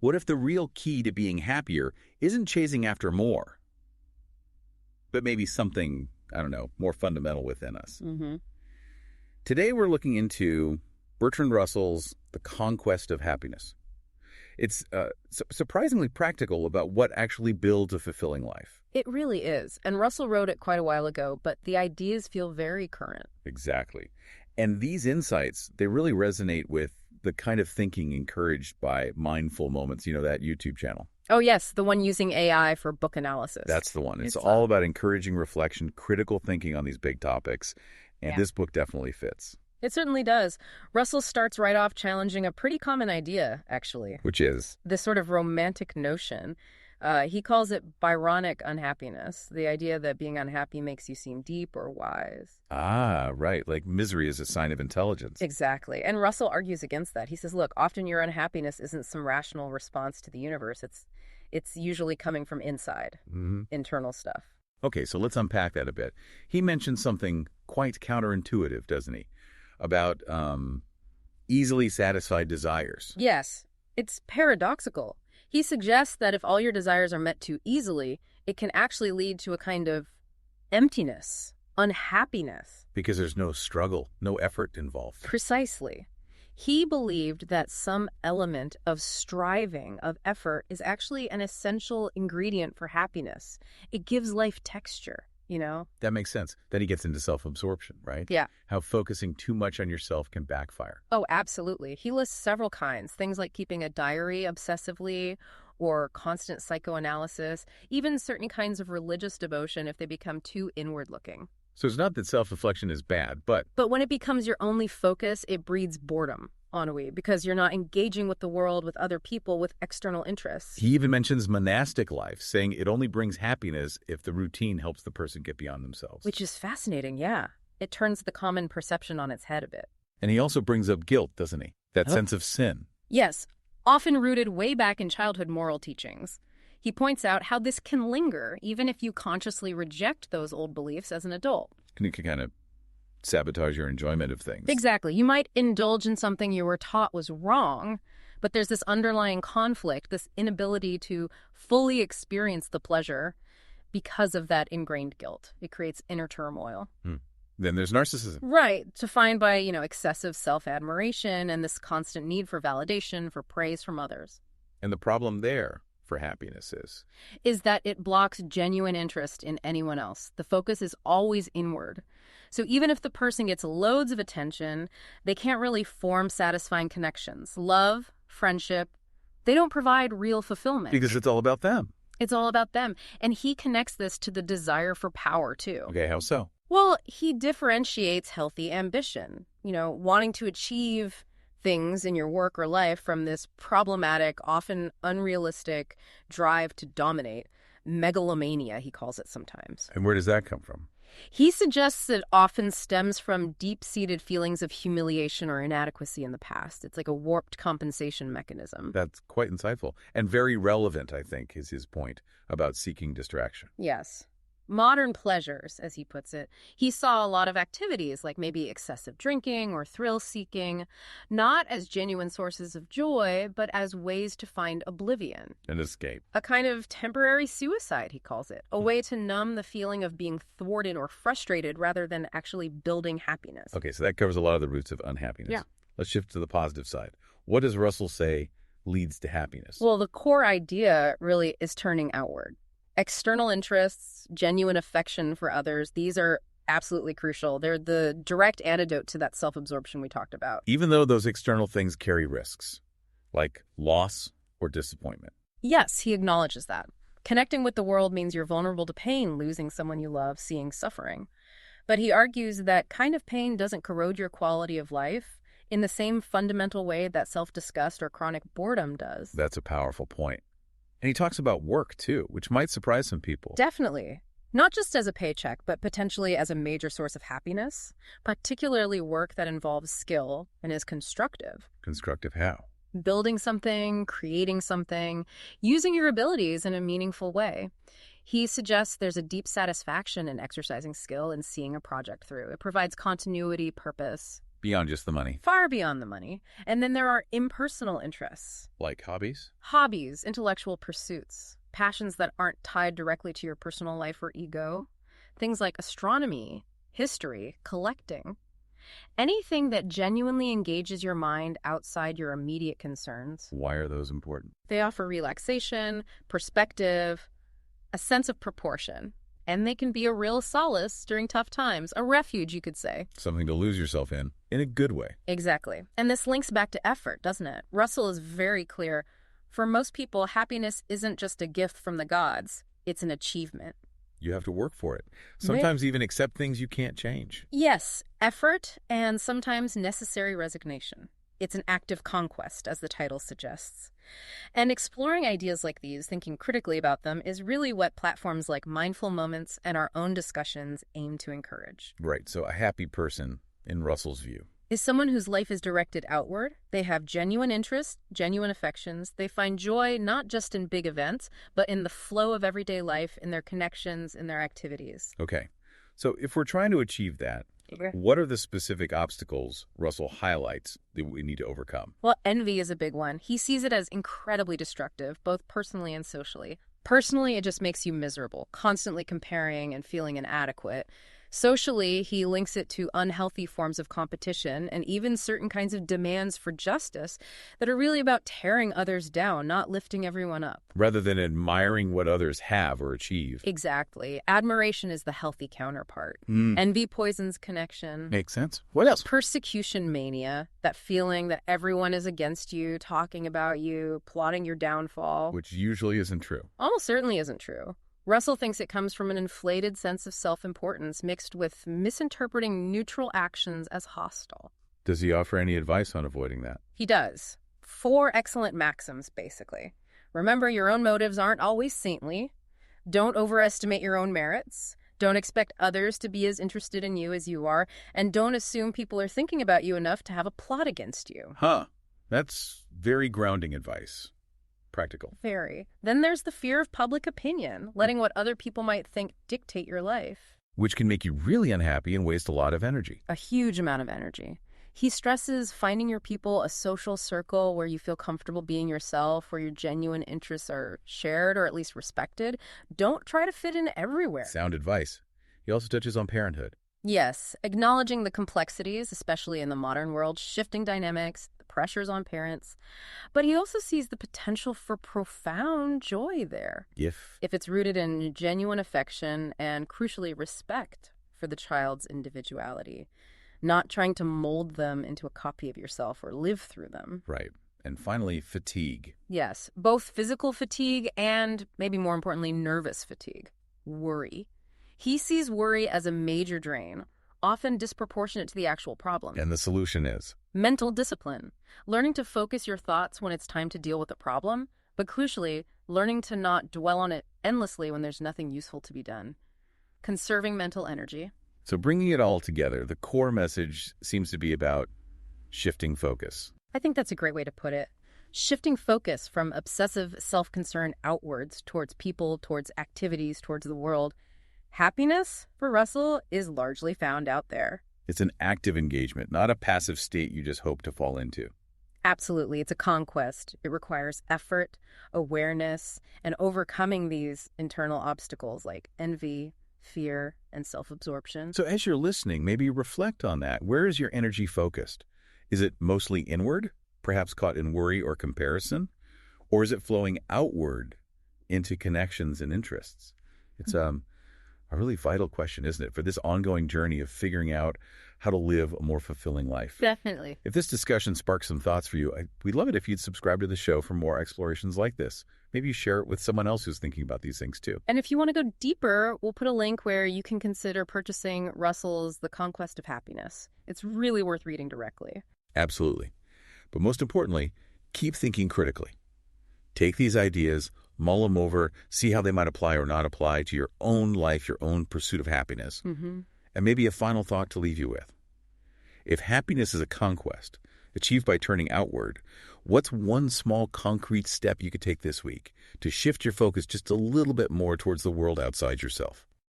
What if the real key to being happier isn't chasing after more, but maybe something, I don't know, more fundamental within us? Today we're looking into Bertrand Russell's The Conquest of Happiness. It's surprisingly practical about what actually builds a fulfilling life. It really is. And Russell wrote it quite a while ago, but the ideas feel very current. Exactly. And these insights, they really resonate with the kind of thinking encouraged by Mindful Moments, that YouTube channel. Oh, yes, the one using AI for book analysis. That's the one. It's all about encouraging reflection, critical thinking on these big topics, and this book definitely fits. It certainly does. Russell starts right off challenging a pretty common idea, actually. Which is? This sort of romantic notion. He calls it Byronic unhappiness, the idea that being unhappy makes you seem deep or wise. Ah, right. Like misery is a sign of intelligence. Exactly. And Russell argues against that. He says, look, often your unhappiness isn't some rational response to the universe. It's usually coming from inside, internal stuff. Okay, so let's unpack that a bit. He mentions something quite counterintuitive, doesn't he? About easily satisfied desires. Yes, it's paradoxical. He suggests that if all your desires are met too easily, it can actually lead to a kind of emptiness, unhappiness. Because there's no struggle, no effort involved. Precisely. He believed that some element of striving, of effort, is actually an essential ingredient for happiness. It gives life texture. That makes sense. Then he gets into self-absorption, right? Yeah. How focusing too much on yourself can backfire. Oh, absolutely. He lists several kinds, things like keeping a diary obsessively or constant psychoanalysis, even certain kinds of religious devotion if they become too inward-looking. So it's not that self-reflection is bad, but when it becomes your only focus, it breeds boredom, ennui, because you're not engaging with the world, with other people, with external interests. He even mentions monastic life, saying it only brings happiness if the routine helps the person get beyond themselves. Which is fascinating, yeah. It turns the common perception on its head a bit. And he also brings up guilt, doesn't he? That sense of sin. Yes, often rooted way back in childhood moral teachings. He points out how this can linger even if you consciously reject those old beliefs as an adult. And it can kind of sabotage your enjoyment of things. Exactly. You might indulge in something you were taught was wrong, but there's this underlying conflict, this inability to fully experience the pleasure because of that ingrained guilt. It creates inner turmoil. Then there's narcissism. Right. Defined by, excessive self-admiration and this constant need for validation, for praise from others. And the problem there for happiness is that it blocks genuine interest in anyone else. The focus is always inward. So even if the person gets loads of attention, they can't really form satisfying connections. Love, friendship, they don't provide real fulfillment. Because it's all about them. It's all about them. And he connects this to the desire for power, too. Okay, how so? Well, he differentiates healthy ambition, wanting to achieve things in your work or life from this problematic, often unrealistic drive to dominate. Megalomania, he calls it sometimes. And where does that come from? He suggests it often stems from deep-seated feelings of humiliation or inadequacy in the past. It's like a warped compensation mechanism. That's quite insightful and very relevant, I think, is his point about seeking distraction. Yes. Modern pleasures, as he puts it, he saw a lot of activities like maybe excessive drinking or thrill-seeking, not as genuine sources of joy, but as ways to find oblivion. An escape. A kind of temporary suicide, he calls it. A way to numb the feeling of being thwarted or frustrated rather than actually building happiness. Okay, so that covers a lot of the roots of unhappiness. Yeah. Let's shift to the positive side. What does Russell say leads to happiness? Well, the core idea really is turning outward. External interests, genuine affection for others, these are absolutely crucial. They're the direct antidote to that self-absorption we talked about. Even though those external things carry risks, like loss or disappointment. Yes, he acknowledges that. Connecting with the world means you're vulnerable to pain, losing someone you love, seeing suffering. But he argues that kind of pain doesn't corrode your quality of life in the same fundamental way that self-disgust or chronic boredom does. That's a powerful point. And he talks about work, too, which might surprise some people. Definitely. Not just as a paycheck, but potentially as a major source of happiness, particularly work that involves skill and is constructive. Constructive how? Building something, creating something, using your abilities in a meaningful way. He suggests there's a deep satisfaction in exercising skill and seeing a project through. It provides continuity, purpose. Beyond just the money. Far beyond the money. And then there are impersonal interests. Like hobbies? Hobbies, intellectual pursuits, passions that aren't tied directly to your personal life or ego. Things like astronomy, history, collecting. Anything that genuinely engages your mind outside your immediate concerns. Why are those important? They offer relaxation, perspective, a sense of proportion. And they can be a real solace during tough times, a refuge, you could say. Something to lose yourself in a good way. Exactly. And this links back to effort, doesn't it? Russell is very clear. For most people, happiness isn't just a gift from the gods. It's an achievement. You have to work for it. Sometimes even accept things you can't change. Yes, effort and sometimes necessary resignation. It's an active conquest, as the title suggests. And exploring ideas like these, thinking critically about them, is really what platforms like Mindful Moments and our own discussions aim to encourage. Right, so a happy person, in Russell's view, is someone whose life is directed outward. They have genuine interests, genuine affections. They find joy not just in big events, but in the flow of everyday life, in their connections, in their activities. Okay, so if we're trying to achieve that, what are the specific obstacles Russell highlights that we need to overcome? Well, envy is a big one. He sees it as incredibly destructive, both personally and socially. Personally, it just makes you miserable, constantly comparing and feeling inadequate. Socially, he links it to unhealthy forms of competition and even certain kinds of demands for justice that are really about tearing others down, not lifting everyone up. Rather than admiring what others have or achieve. Exactly. Admiration is the healthy counterpart. Envy poisons connection. Makes sense. What else? Persecution mania, that feeling that everyone is against you, talking about you, plotting your downfall. Which usually isn't true. Almost certainly isn't true. Russell thinks it comes from an inflated sense of self-importance mixed with misinterpreting neutral actions as hostile. Does he offer any advice on avoiding that? He does. 4 excellent maxims, basically. Remember, your own motives aren't always saintly. Don't overestimate your own merits. Don't expect others to be as interested in you as you are. And don't assume people are thinking about you enough to have a plot against you. That's very grounding advice. Practical. Very. Then there's the fear of public opinion, letting what other people might think dictate your life. Which can make you really unhappy and waste a lot of energy. A huge amount of energy. He stresses finding your people a social circle where you feel comfortable being yourself, where your genuine interests are shared or at least respected. Don't try to fit in everywhere. Sound advice. He also touches on parenthood. Yes, acknowledging the complexities, especially in the modern world, shifting dynamics, the pressures on parents. But he also sees the potential for profound joy there. If it's rooted in genuine affection and, crucially, respect for the child's individuality. Not trying to mold them into a copy of yourself or live through them. Right. And finally, fatigue. Yes, both physical fatigue and, maybe more importantly, nervous fatigue. Worry. He sees worry as a major drain, often disproportionate to the actual problem. And the solution is? Mental discipline. Learning to focus your thoughts when it's time to deal with a problem, but crucially, learning to not dwell on it endlessly when there's nothing useful to be done. Conserving mental energy. So bringing it all together, the core message seems to be about shifting focus. I think that's a great way to put it. Shifting focus from obsessive self-concern outwards towards people, towards activities, towards the world. Happiness, for Russell, is largely found out there. It's an active engagement, not a passive state you just hope to fall into. Absolutely. It's a conquest. It requires effort, awareness, and overcoming these internal obstacles like envy, fear, and self-absorption. So as you're listening, maybe reflect on that. Where is your energy focused? Is it mostly inward, perhaps caught in worry or comparison? Or is it flowing outward into connections and interests? It's a really vital question, isn't it, for this ongoing journey of figuring out how to live a more fulfilling life. Definitely. If this discussion sparks some thoughts for you, we'd love it if you'd subscribe to the show for more explorations like this. Maybe you share it with someone else who's thinking about these things too. And if you want to go deeper, we'll put a link where you can consider purchasing Russell's The Conquest of Happiness. It's really worth reading directly. Absolutely. But most importantly, keep thinking critically. Take these ideas, mull them over, see how they might apply or not apply to your own life, your own pursuit of happiness. And maybe a final thought to leave you with. If happiness is a conquest, achieved by turning outward, what's one small concrete step you could take this week to shift your focus just a little bit more towards the world outside yourself?